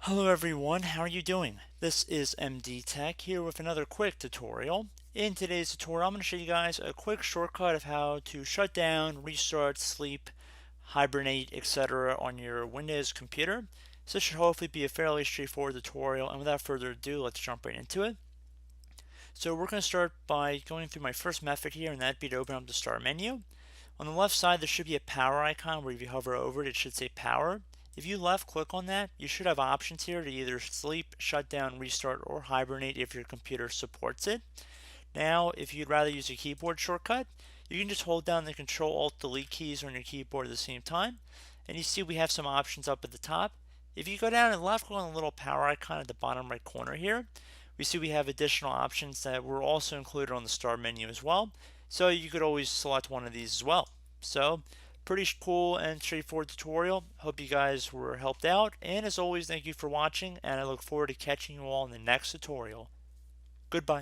Hello everyone, how are you doing? This is MD Tech here with another quick tutorial. In today's tutorial, I'm going to show you guys a quick shortcut of how to shut down, restart, sleep, hibernate, etc. on your Windows computer. So this should hopefully be a fairly straightforward tutorial, and without further ado, let's jump right into it. So we're going to start by going through my first method here, and that'd be to open up the start menu. On the left side, there should be a power icon where if you hover over it, it should say power. If you left click on that, you should have options here to either sleep, shut down, restart, or hibernate if your computer supports it. Now, if you'd rather use a keyboard shortcut, you can just hold down the Control Alt Delete keys on your keyboard at the same time. And you see we have some options up at the top. If you go down and left click on the little power icon at the bottom right corner here, we see we have additional options that were also included on the start menu as well. So you could always select one of these as well. So pretty cool and straightforward tutorial. Hope you guys were helped out. And as always, thank you for watching, and I look forward to catching you all in the next tutorial. Goodbye.